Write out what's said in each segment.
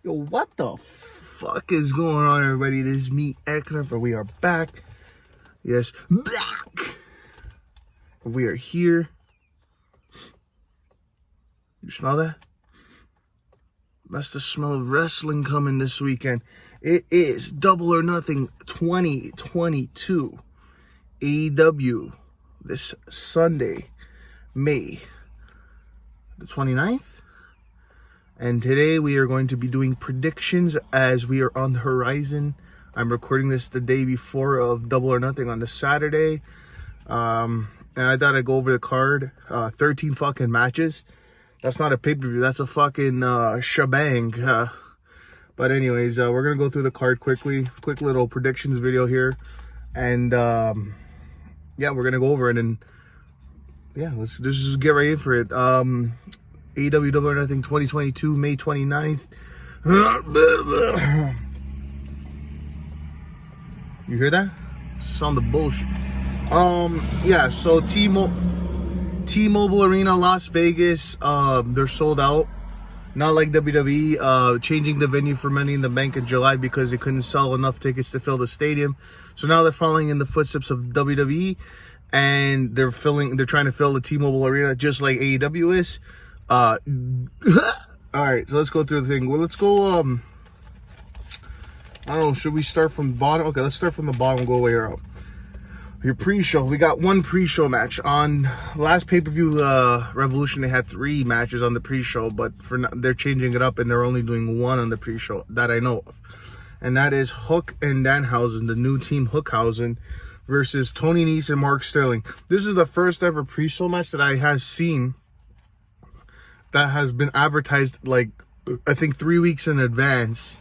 Yo, what the fuck is going on, everybody? This is me, Ekner, and we are back. Yes, back. We are here. You smell that? That's the smell of wrestling coming this weekend. It is Double or Nothing 2022 AEW this Sunday, May the 29th. And today we are going to be doing predictions as we are on the horizon. I'm recording this the day before of Double or Nothing on the Saturday. And I thought I'd go over the card. 13 fucking matches. That's not a pay-per-view. That's a fucking shebang. But anyways, we're going to go through the card quickly. Quick little predictions video here. And yeah, we're going to go over it. And yeah, let's just get right in for it. AEW Double or Nothing 2022, May 29th. You hear that? Sound of bullshit. Yeah, so T-Mobile Arena, Las Vegas, they're sold out. Not like WWE, changing the venue for Money in the Bank in July because they couldn't sell enough tickets to fill the stadium. So now they're following in the footsteps of WWE, and they're trying to fill the T-Mobile Arena just like AEW is. All right, so let's go through the thing. Well, let's go, I don't know, should we start from the bottom? Okay, let's start from the bottom and go way up. Your pre-show, we got one pre-show match. On last pay-per-view Revolution, they had 3 matches on the pre-show, but they're changing it up and they're only doing 1 on the pre-show that I know of. And that is Hook and Danhausen, the new team Hookhausen, versus Tony Nese and Mark Sterling. This is the first ever pre-show match that I have seen that has been advertised, like, I think 3 weeks in advance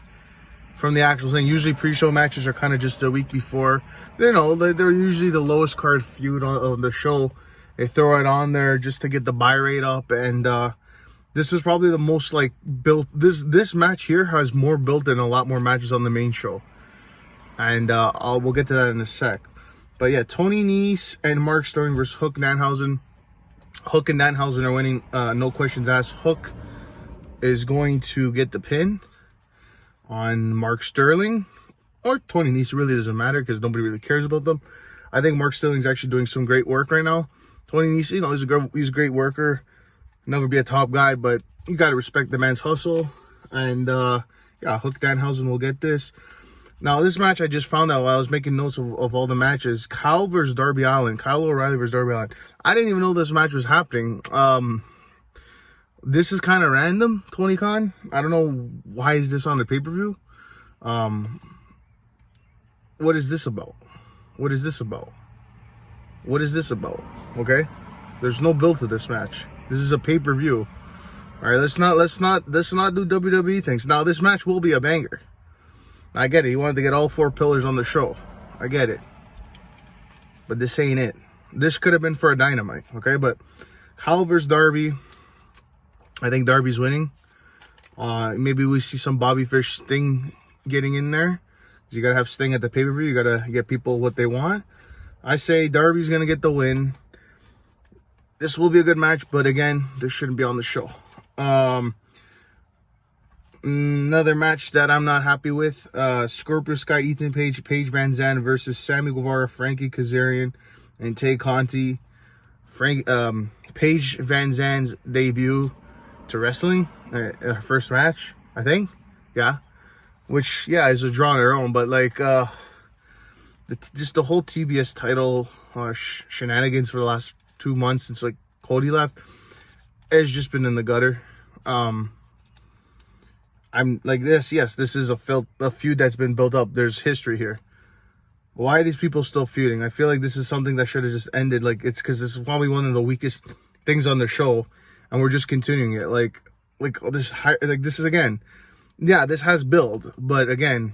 from the actual thing. Usually pre-show matches are kind of just a week before. You know, they're usually the lowest card feud on the show. They throw it on there just to get the buy rate up. And this was probably the most, like, built. This match here has more built than a lot more matches on the main show. And we'll get to that in a sec. But yeah, Tony Nese and Mark Sterling versus Hook and Danhausen. Hook and Danhausen are winning, no questions asked. Hook is going to get the pin on Mark Sterling, or Tony Nese. Really doesn't matter because nobody really cares about them. I think Mark Sterling's actually doing some great work right now. Tony Nese, you know, he's a great worker. Never be a top guy, but you got to respect the man's hustle. And yeah, Hook Danhausen will get this. Now, this match I just found out while I was making notes of all the matches. Kyle versus Darby Allin. Kyle O'Reilly versus Darby Allin. I didn't even know this match was happening. This is kind of random, Tony Khan. I don't know why is this on the pay-per-view. What is this about? What is this about? What is this about? Okay? There's no build to this match. This is a pay-per-view. All right, let's not do WWE things. Now, this match will be a banger. I get it. He wanted to get all 4 pillars on the show. I get it. But this ain't it. This could have been for a Dynamite, okay? But Kyle versus Darby. I think Darby's winning. Maybe we see some Bobby Fish Sting getting in there. You got to have Sting at the pay-per-view. You got to get people what they want. I say Darby's going to get the win. This will be a good match, but again, this shouldn't be on the show. Another match that I'm not happy with, Scorpio Sky, Ethan Page, Paige Van Zand versus Sammy Guevara, Frankie Kazarian, and Tay Conti. Paige Van Zand's debut to wrestling, her first match, I think, yeah, which, yeah, is a draw on her own, but, like, just the whole TBS title shenanigans for the last 2 months since, like, Cody left, has just been in the gutter. I'm like this. Yes, this is a feud that's been built up. There's history here. Why are these people still feuding? I feel like this is something that should have just ended. Like, it's because this is probably one of the weakest things on the show, and we're just continuing it. Like this is again. Yeah, this has build, but again,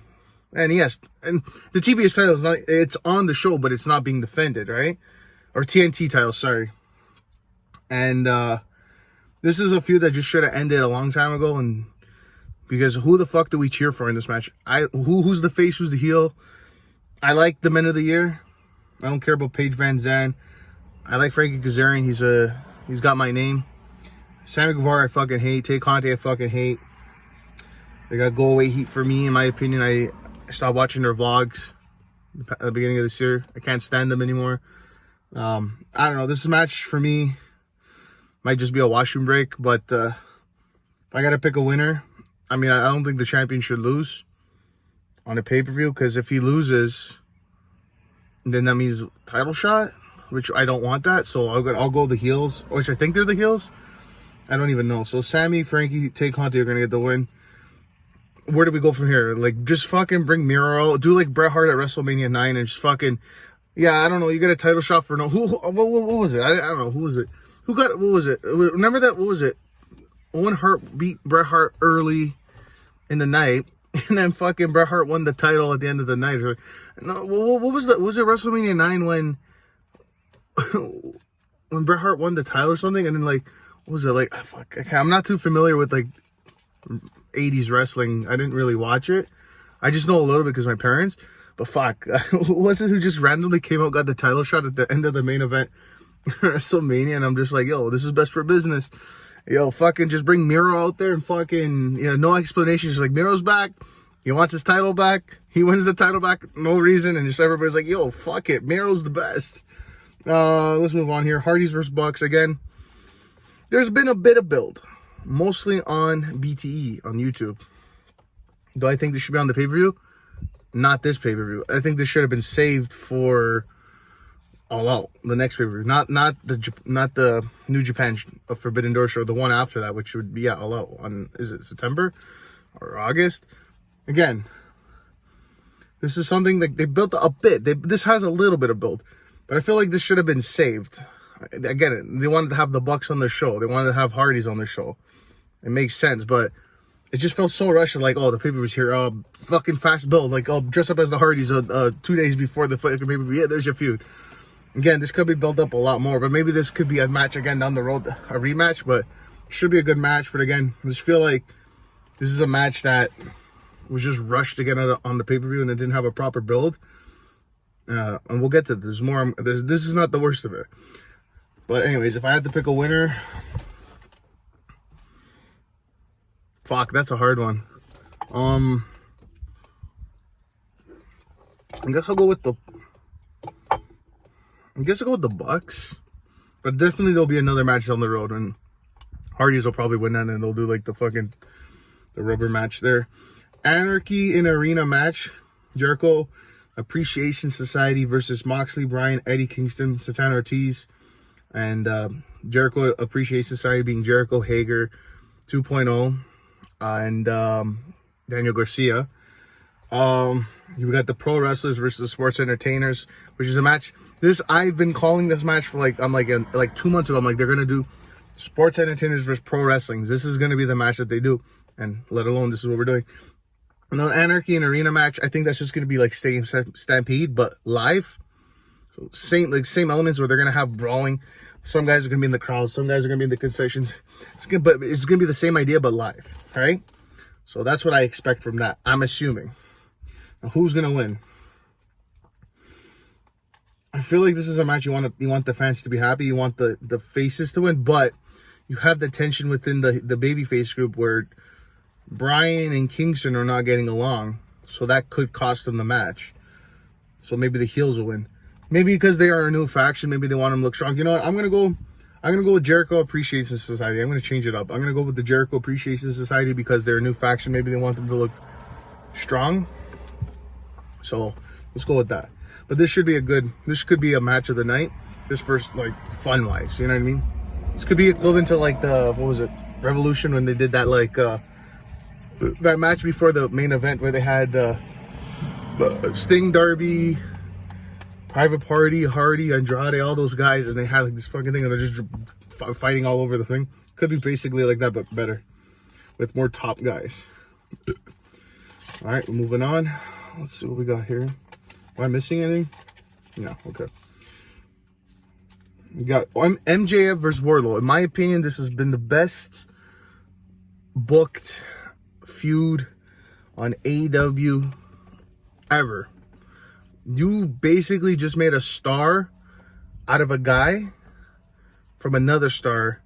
and yes, and the TBS title is not. It's on the show, but it's not being defended, right? Or TNT title, sorry. And this is a feud that just should have ended a long time ago, and. Because who the fuck do we cheer for in this match? Who's the face? Who's the heel? I like the Men of the Year. I don't care about Paige Van Zand. I like Frankie Kazarian. He's got my name. Sammy Guevara I fucking hate. Tay Conti I fucking hate. They got go away heat for me, in my opinion. I stopped watching their vlogs at the beginning of this year. I can't stand them anymore. I don't know. This match for me might just be a washroom break, but if I got to pick a winner, I mean, I don't think the champion should lose on a pay-per-view, because if he loses, then that means title shot, which I don't want that. So I'll go the heels, which I think they're the heels. I don't even know. So Sammy, Frankie, Tay Conti are going to get the win. Where do we go from here? Like, just fucking bring Miro out. Do like Bret Hart at WrestleMania 9 and just fucking, yeah, I don't know. You get a title shot for no, what was it? I don't know. Who was it? Who got, what was it? Remember that, what was it? Owen Hart beat Bret Hart early in the night, and then fucking Bret Hart won the title at the end of the night. No, what was that? Was it WrestleMania 9 when Bret Hart won the title or something? And then like, what was it like? Oh, fuck, I'm not too familiar with like 80s wrestling. I didn't really watch it. I just know a little bit because my parents. But fuck, who was it who just randomly came out, got the title shot at the end of the main event, WrestleMania? And I'm just like, yo, this is best for business. Yo, fucking just bring Miro out there and fucking, you know, no explanation. Just like, Miro's back. He wants his title back. He wins the title back. No reason. And just everybody's like, yo, fuck it. Miro's the best. Let's move on here. Hardys versus Bucks. Again, there's been a bit of build, mostly on BTE on YouTube. Do I think this should be on the pay-per-view? Not this pay-per-view. I think this should have been saved for All Out, the next pay-per-view. Not the New Japan Forbidden Door show, the one after that, which would be All Out on, is it September or August? Again, this is something that they built a bit. This has a little bit of build, but I feel like this should have been saved. Again, they wanted to have the Bucks on the show. They wanted to have Hardys on the show. It makes sense, but it just felt so rushed. Like, oh, the pay-per-view's here. Fucking fast build. Like, oh, dress up as the Hardys 2 days before the pay-per-view. Yeah, there's your feud. Again, this could be built up a lot more, but maybe this could be a match again down the road, a rematch, but should be a good match. But again, I just feel like this is a match that was just rushed to get on the pay-per-view and it didn't have a proper build. And we'll get to this. This is not the worst of it. But anyways, if I had to pick a winner, fuck, that's a hard one. I guess I'll go with the Bucks. But definitely there'll be another match down the road, and Hardys will probably win that, and they'll do like the rubber match there. Anarchy in Arena match. Jericho Appreciation Society versus Moxley, Bryan, Eddie Kingston, Satana, Ortiz. And Jericho Appreciation Society being Jericho, Hager 2.0, and Daniel Garcia. You got the pro wrestlers versus the sports entertainers, which is a match. I've been calling this match for like 2 months ago. I'm like, they're gonna do sports entertainers versus pro wrestling. This is gonna be the match that they do, and let alone this is what we're doing. And the Anarchy and Arena match, I think that's just gonna be like Stadium Stampede, but live. So same elements where they're gonna have brawling. Some guys are gonna be in the crowd, some guys are gonna be in the concessions. It's gonna be the same idea but live, right? So that's what I expect from that. I'm assuming. Now, who's gonna win? I feel like this is a match you want the fans to be happy. You want the faces to win, but you have the tension within the babyface group where Bryan and Kingston are not getting along, so that could cost them the match. So maybe the heels will win. Maybe because they are a new faction, maybe they want them to look strong. You know what? I'm gonna go with Jericho Appreciation Society. I'm gonna change it up. I'm gonna go with the Jericho Appreciation Society because they're a new faction. Maybe they want them to look strong. So let's go with that. But this could be a match of the night. Just first, like, fun wise, you know what I mean? This could be equivalent to like what was it, Revolution, when they did that that match before the main event where they had Sting, Darby, Private Party, Hardy, Andrade, all those guys, and they had like this fucking thing and they're just fighting all over the thing. Could be basically like that, but better with more top guys. All right, we're moving on. Let's see what we got here. Am I missing anything? No, okay. We got MJF versus Wardlow. In my opinion, this has been the best booked feud on AEW ever. You basically just made a star out of a guy from another star,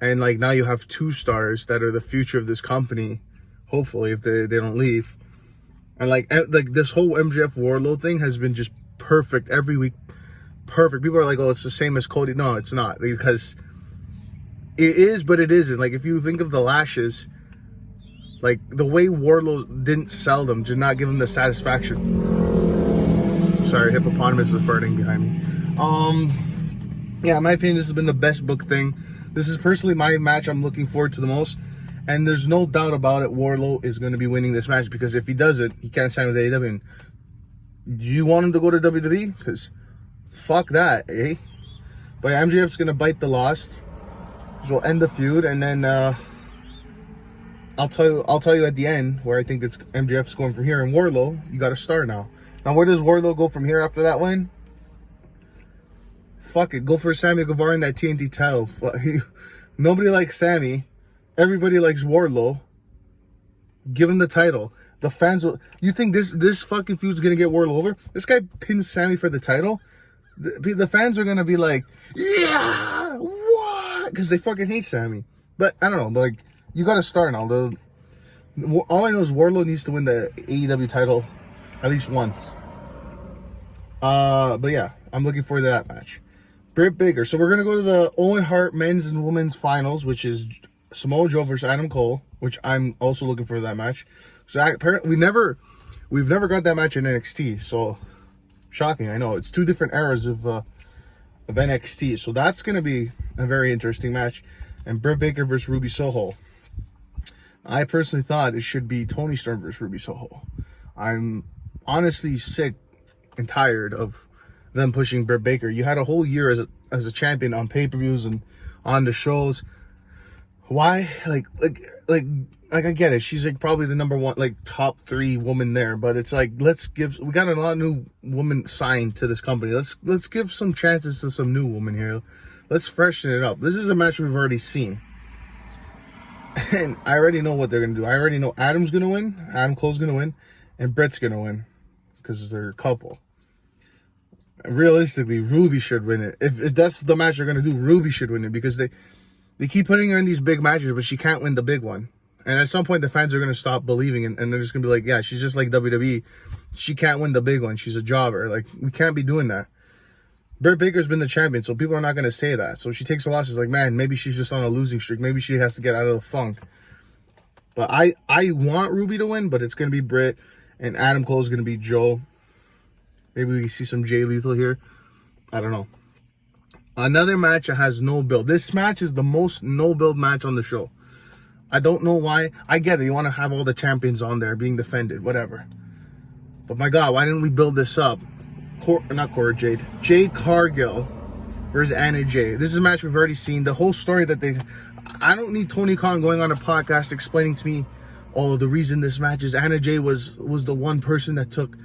and like now you have two stars that are the future of this company Hopefully, if they don't leave. And like this whole MJF Wardlow thing has been just perfect every week. Perfect. People are like, oh, it's the same as Cody. No, it's not, because it is, but it isn't. Like, if you think of the lashes, like the way Wardlow didn't sell them, did not give him the satisfaction. Sorry, hippopotamus is farting behind me. Yeah, in my opinion, this has been the best book thing. This is personally my match I'm looking forward to the most. And there's no doubt about it, Wardlow is going to be winning this match, because if he doesn't, he can't sign with AEW. And do you want him to go to WWE? Because fuck that, eh? But MJF's going to bite the loss. So we'll end the feud, and then I'll tell you at the end where I think it's MJF's going from here. And Wardlow, you got a star now. Now, where does Wardlow go from here after that win? Fuck it, go for Sammy Guevara in that TNT title. Nobody likes Sammy. Everybody likes Wardlow. Give him the title. The fans will... You think this fucking feud's gonna get Wardlow over? This guy pins Sammy for the title. The fans are gonna be like, yeah, what? Because they fucking hate Sammy. But I don't know. But like, you got to start now. All I know is Wardlow needs to win the AEW title at least once. But yeah, I'm looking forward to that match. Britt Baker. So we're gonna go to the Owen Hart men's and women's finals, which is Samoa Joe versus Adam Cole, which I'm also looking for that match. So apparently we've never got that match in NXT. So shocking, I know. It's two different eras of NXT. So that's gonna be a very interesting match. And Britt Baker versus Ruby Soho. I personally thought it should be Toni Storm versus Ruby Soho. I'm honestly sick and tired of them pushing Britt Baker. You had a whole year as a champion on pay-per-views and on the shows. Why? Like I get it. She's like probably the number one, like top 3 woman there. But it's like, we got a lot of new women signed to this company. Let's give some chances to some new women here. Let's freshen it up. This is a match we've already seen. And I already know what they're going to do. I already know Adam's going to win. Adam Cole's going to win. And Britt's going to win. Because they're a couple. Realistically, Ruby should win it. If that's the match they're going to do, Ruby should win it. Because they keep putting her in these big matches, but she can't win the big one. And at some point, the fans are going to stop believing. And they're just going to be like, yeah, she's just like WWE. She can't win the big one. She's a jobber. Like, we can't be doing that. Britt Baker's been the champion, so people are not going to say that. So she takes a loss. She's like, man, maybe she's just on a losing streak. Maybe she has to get out of the funk. But I want Ruby to win, but it's going to be Britt. And Adam Cole's going to be Joe. Maybe we see some Jay Lethal here. I don't know. Another match that has no build. This match is the most no-build match on the show. I don't know why. I get it. You want to have all the champions on there being defended. Whatever. But my God, why didn't we build this up? Jade Cargill versus Anna Jay. This is a match we've already seen. The whole story that I don't need Tony Khan going on a podcast explaining to me, oh, the reason this match is Anna Jay was the one person that took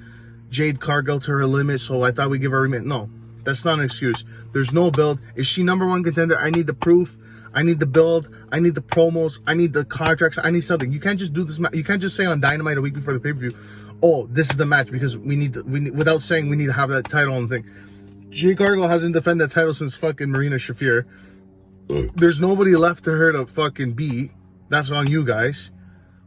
Jade Cargill to her limit, so I thought we'd give her a remit. No, that's not an excuse. There's no build. Is she number one contender? I need the proof. I need the build. I need the promos. I need the contracts. I need something. You can't just do this. You can't just say on Dynamite a week before the pay-per-view, oh, this is the match, because we need without saying we need to have that title on the thing. Jade Cargill hasn't defended that title since fucking Marina Shafir. There's nobody left to her to fucking beat. That's on you guys.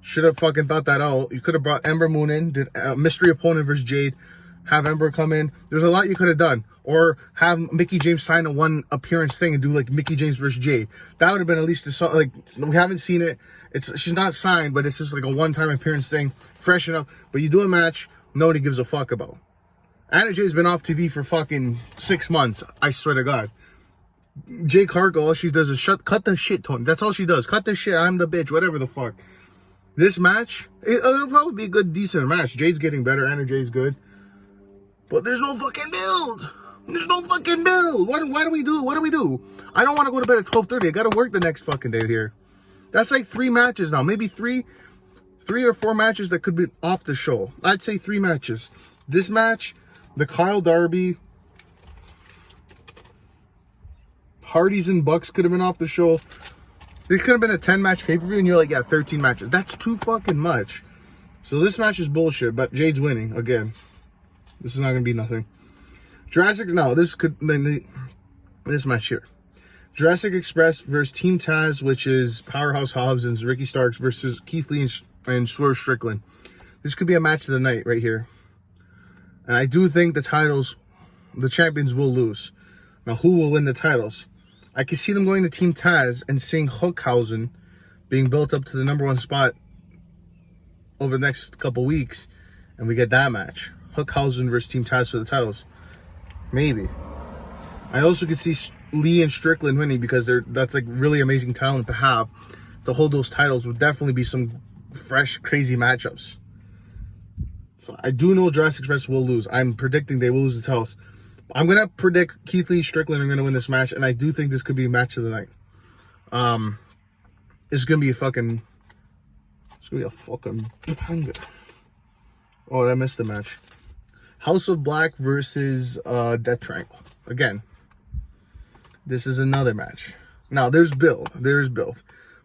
Should have fucking thought that out. You could have brought Ember Moon in, did a mystery opponent versus Jade, have Ember come in. There's a lot you could have done. Or have Mickie James sign a one appearance thing and do like Mickie James versus Jade. That would have been at least like, we haven't seen it. She's not signed, but it's just like a one-time appearance thing. Freshen up. But you do a match nobody gives a fuck about. Anna Jay's been off TV for fucking 6 months. I swear to God. Jade Cargill, all she does is cut the shit, Tony. That's all she does. Cut the shit. I'm the bitch. Whatever the fuck. This match, it'll probably be a good, decent match. Jade's getting better. Anna Jay's good. But there's no fucking build. There's no fucking build. What do we do? What do we do? I don't want to go to bed at 12:30. I got to work the next fucking day here. That's like 3 matches now. Maybe three or 4 matches that could be off the show. I'd say 3 matches. This match, the Kyle Darby, Hardys and Bucks could have been off the show. This could have been a 10-match pay-per-view, and you're like, yeah, 13 matches. That's too fucking much. So this match is bullshit, but Jade's winning again. This is not going to be nothing. Jurassic, no, this match here. Jurassic Express versus Team Taz, which is Powerhouse Hobbs and Ricky Starks versus Keith Lee and Swerve Strickland. This could be a match of the night right here. And I do think the champions will lose. Now, who will win the titles? I can see them going to Team Taz and seeing Hookhausen being built up to the #1 spot over the next couple weeks, and we get that match. Hookhausen versus Team Taz for the titles. Maybe. I also could see Lee and Strickland winning because that's like really amazing talent to have. To hold those titles would definitely be some fresh, crazy matchups. So I do know Jurassic Express will lose. I'm predicting they will lose the titles. I'm going to predict Keith Lee and Strickland are going to win this match, and I do think this could be a match of the night. It's going to be a fucking banger. Oh, I missed the match. House of Black versus Death Triangle. Again, this is another match. Now, there's build.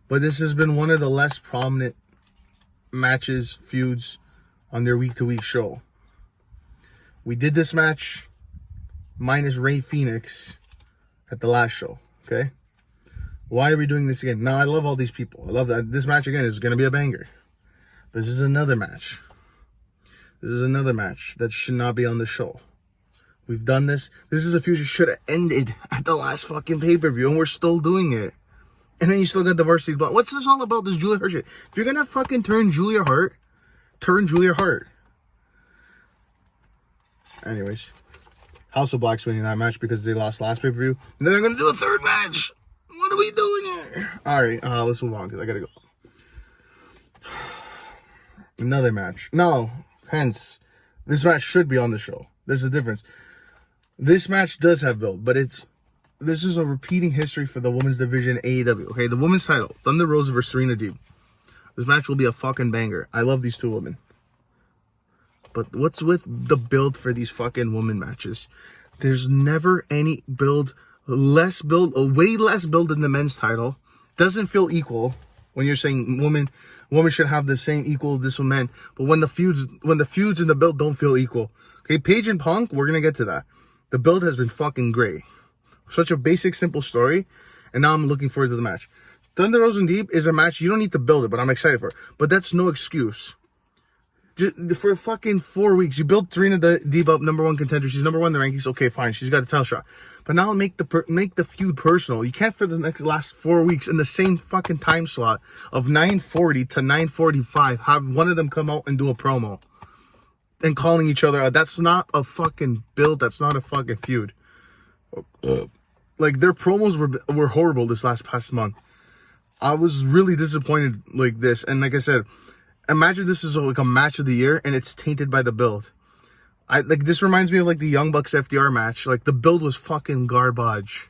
But this has been one of the less prominent matches, feuds, on their week-to-week show. We did this match minus Rey Fenix at the last show, okay? Why are we doing this again? Now, I love all these people. I love that. This match, again, is going to be a banger. But this is another match. This is another match that should not be on the show. We've done this. This is a feud that should have ended at the last fucking pay-per-view, and we're still doing it. And then you still got the varsity blood. What's this all about, this Julia Hart shit? If you're going to fucking turn Julia Hart. Anyways, House of Black's winning that match because they lost last pay-per-view. And then they're going to do a third match. What are we doing here? Alright, let's move on because I got to go. Another match. No, hence, this match should be on the show. There's a difference. This match does have build, but this is a repeating history for the women's division AEW. Okay, the women's title, Thunder Rosa versus Serena Deeb. This match will be a fucking banger. I love these two women. But what's with the build for these fucking women matches? There's never any build, way less build than the men's title. Doesn't feel equal when you're saying women should have the same equal this with men. But when the feuds and the build don't feel equal. Okay, Paige and Punk, we're gonna get to that. The build has been fucking great. Such a basic, simple story, and now I'm looking forward to the match. Thunder Rosa and Deeb is a match, you don't need to build it, but I'm excited for it. But that's no excuse. Just for fucking 4 weeks, you built Serena Deeb up, #1 contender. She's #1 in the rankings. Okay, fine, she's got a title shot. But now make the feud personal. You can't for the last 4 weeks in the same fucking time slot of 9:40 to 9:45 have one of them come out and do a promo and calling each other out. That's not a fucking build. That's not a fucking feud. Like, their promos were horrible this past month. I was really disappointed like this. And like I said, imagine this is like a match of the year and it's tainted by the build. This reminds me of like the Young Bucks FDR match. Like, the build was fucking garbage.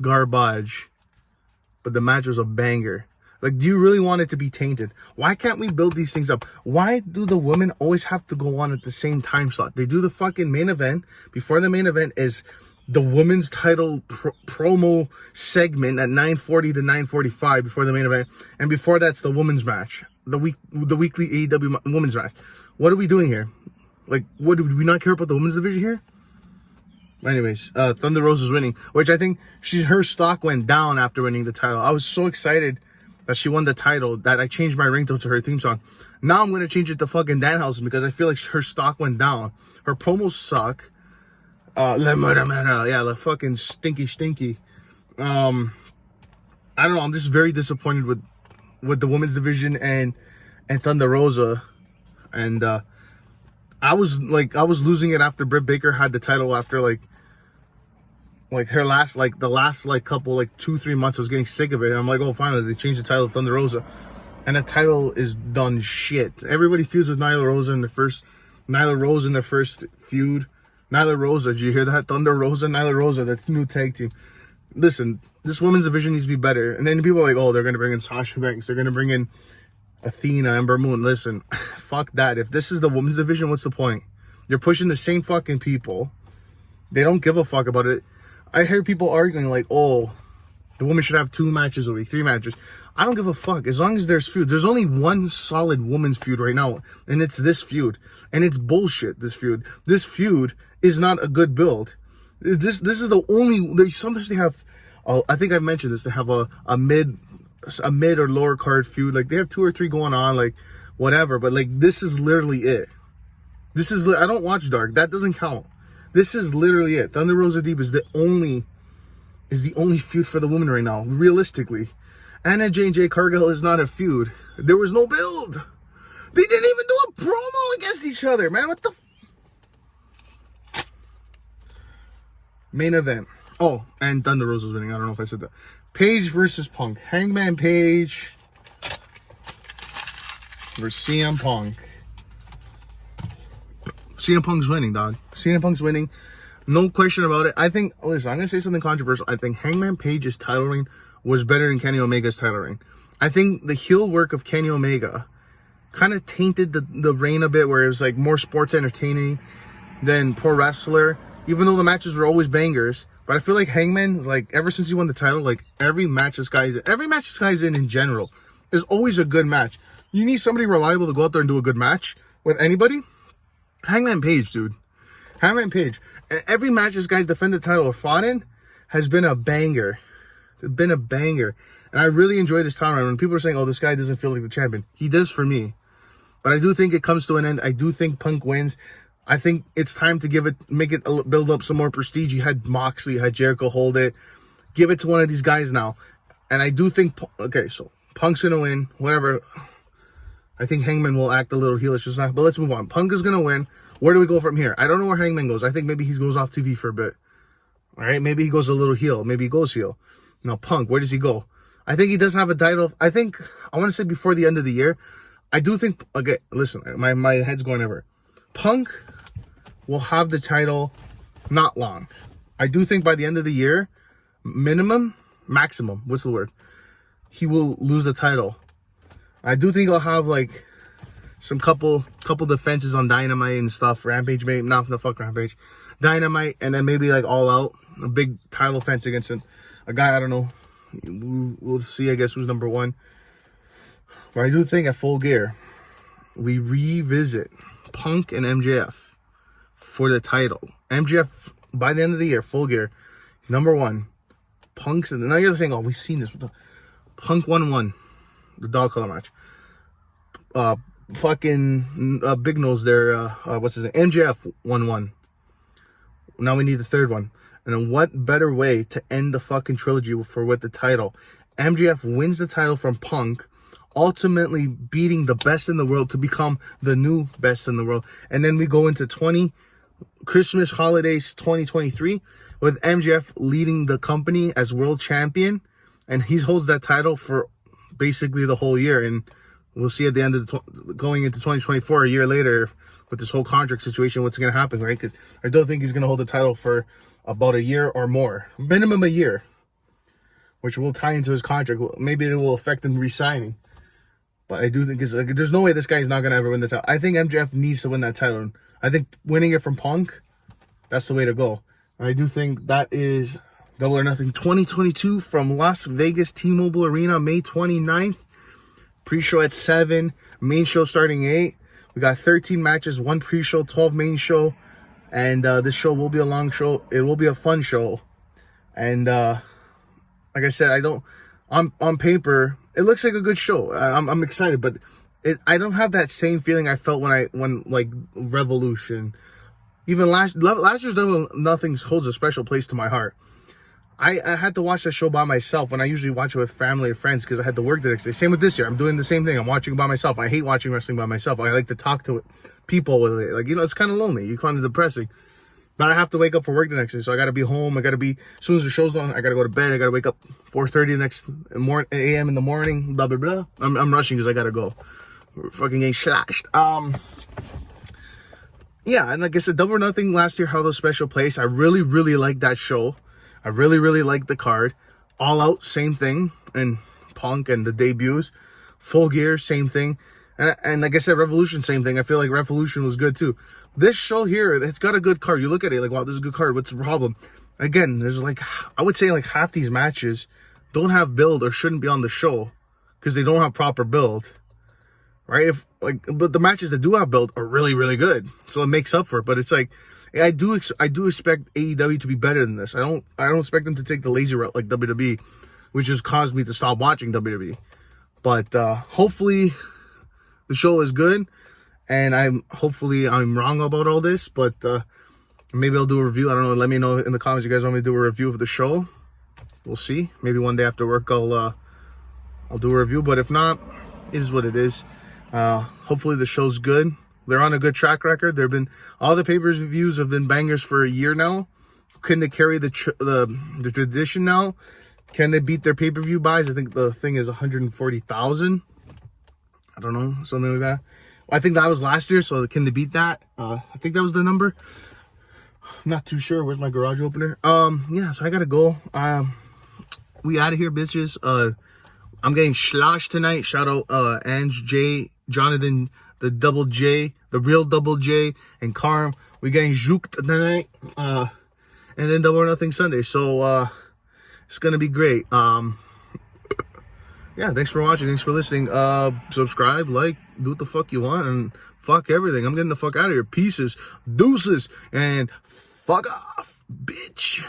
But the match was a banger. Like, do you really want it to be tainted? Why can't we build these things up? Why do the women always have to go on at the same time slot? They do the fucking main event. Before the main event is the women's title promo segment at 9:40 to 9:45 before the main event. And before that's the women's match. The weekly AEW women's match. What are we doing here? Like, what, do we not care about the women's division here? Anyways, Thunder Rosa's winning, which I think her stock went down after winning the title. I was so excited that she won the title that I changed my ringtone to her theme song. Now I'm going to change it to fucking Danhausen because I feel like her stock went down. Her promos suck. Yeah, like fucking stinky. I don't know. I'm just very disappointed with the women's division and Thunder Rosa. And I was losing it after Britt Baker had the title after like her last couple 2-3 months. I was getting sick of it. And I'm like, oh, finally they changed the title to Thunder Rosa, and the title is done shit. Everybody feuds with Nyla Rose in their first feud. Nyla Rosa, did you hear that? Thunder Rosa, Nyla Rosa, that's the new tag team. Listen, this women's division needs to be better. And then people are like, oh, they're gonna bring in Sasha Banks, they're gonna bring in Athena, Ember Moon. Listen, fuck that. If this is the women's division, what's the point? You're pushing the same fucking people. They don't give a fuck about it. I hear people arguing like, oh, the women should have 2 matches a week, 3 matches. I don't give a fuck. As long as there's feud. There's only one solid women's feud right now, and it's this feud. And it's bullshit, this feud. This feud is not a good build. This is the only... Sometimes they have... I think I mentioned this. They have a mid or lower card feud. Like, they have 2 or 3 going on. Like, whatever. But like, this is literally it. I don't watch Dark. That doesn't count. This is literally it. Thunder Rosa Deep is the only feud for the women right now, realistically. Anna Jade Cargill is not a feud. There was no build. They didn't even do a promo against each other, man. What the main event. Oh, and Thunder Rosa's winning. I don't know if I said that. Paige versus Punk. Hangman Paige versus CM Punk. CM Punk's winning, dog. CM Punk's winning. No question about it. I think, listen, I'm going to say something controversial. I think Hangman Page's title reign was better than Kenny Omega's title reign. I think the heel work of Kenny Omega kind of tainted the reign a bit, where it was like more sports entertaining than pro wrestler, even though the matches were always bangers. But I feel like Hangman, like, ever since he won the title, like, every match this guy's in general is always a good match. You need somebody reliable to go out there and do a good match with anybody. Hangman Page, dude. Hangman Page. Every match this guy's defended the title or fought in has been a banger. It's been a banger. And I really enjoyed this time around. When people are saying, oh, this guy doesn't feel like the champion. He does for me. But I do think it comes to an end. I do think Punk wins. I think it's time to build up some more prestige. You had Moxley, you had Jericho hold it. Give it to one of these guys now. And I do think, okay, so Punk's going to win, whatever. I think Hangman will act a little heelish, just not, but let's move on. Punk is going to win. Where do we go from here? I don't know where Hangman goes. I think maybe he goes off TV for a bit. All right, maybe he goes a little heel. Maybe he goes heel. Now, Punk, where does he go? I think he doesn't have a title. I want to say before the end of the year. I do think, okay, listen, my head's going everywhere. Punk will have the title not long. I do think by the end of the year, maximum, what's the word? He will lose the title. I do think he'll have like some couple defenses on Dynamite and stuff. Rampage, maybe not the fuck Rampage. Dynamite, and then maybe like All Out, a big title fence against a guy, I don't know. We'll see, I guess, who's number one. But I do think at Full Gear, we revisit Punk and MJF for the title. MJF, by the end of the year, Full Gear, number one. Punk's, and now you're saying, oh, we've seen this. Punk 1-1, the dog color match. Big Nose there, what's his name? MJF 1-1. Now we need the third one. And then what better way to end the fucking trilogy with the title? MJF wins the title from Punk, ultimately beating the best in the world to become the new best in the world. And then we go into Christmas holidays 2023 with MJF leading the company as world champion. And he holds that title for basically the whole year. And we'll see at the end of going into 2024, a year later, with this whole contract situation, what's going to happen, right? Because I don't think he's going to hold the title for about a year or more. Minimum a year. Which will tie into his contract. Maybe it will affect him re-signing. But I do think there's no way this guy is not going to ever win the title. I think MJF needs to win that title. I think winning it from Punk, that's the way to go. And I do think that is Double or Nothing 2022 from Las Vegas T-Mobile Arena, May 29th. Pre-show at 7. Main show starting at 8. We got 13 matches, 1 pre-show, 12 main show. And this show will be a long show. It will be a fun show. And like I said, on paper, it looks like a good show. I'm excited, but I don't have that same feeling I felt when like Revolution, even last year's Double Nothing holds a special place to my heart. I had to watch the show by myself when I usually watch it with family or friends because I had to work the next day. Same with this year. I'm doing the same thing. I'm watching it by myself. I hate watching wrestling by myself. I like to talk to people with it. Like, it's kind of lonely. You kind of depressing. But I have to wake up for work the next day, so I got to be home. As soon as the show's on, I got to go to bed. I got to wake up 4:30 the next a.m. in the morning. Blah blah blah. I'm rushing because I got to go. We're fucking getting slashed. Yeah, and like I said, Double or Nothing last year held a special place. I really, really liked that show. I really, really liked the card. All Out, same thing, and Punk and the debuts. Full Gear, same thing. And like I said, Revolution, same thing. I feel like Revolution was good too. This show here, it's got a good card. You look at it like, wow, this is a good card. What's the problem? Again, there's like, I would say like half these matches don't have build or shouldn't be on the show because they don't have proper build, right? But the matches that do have build are really, really good. So it makes up for it. But it's like, I do expect AEW to be better than this. I don't expect them to take the lazy route like WWE, which has caused me to stop watching WWE. But hopefully the show is good, and hopefully I'm wrong about all this, but maybe I'll do a review. I don't know. Let me know in the comments if you guys want me to do a review of the show. We'll see. Maybe one day after work I'll do a review, but if not, it is what it is. Hopefully the show's good. They're on a good track record. All the pay-per-views have been bangers for a year now. Can they carry the tradition now? Can they beat their pay-per-view buys? I think the thing is 140,000. I don't know, something like that. I think that was last year, so can they beat that? I think that was the number. I'm not too sure. Where's my garage opener? Yeah, so I gotta go. We out of here, bitches. I'm getting sloshed tonight. Shout out Ange, Jay, Jonathan, the Double J, the real Double J, and Carm. We getting juked tonight. And then Double or Nothing Sunday. So it's gonna be great. Yeah, thanks for watching. Thanks for listening. Subscribe, like, do what the fuck you want, and fuck everything. I'm getting the fuck out of here. Pieces, deuces, and fuck off, bitch.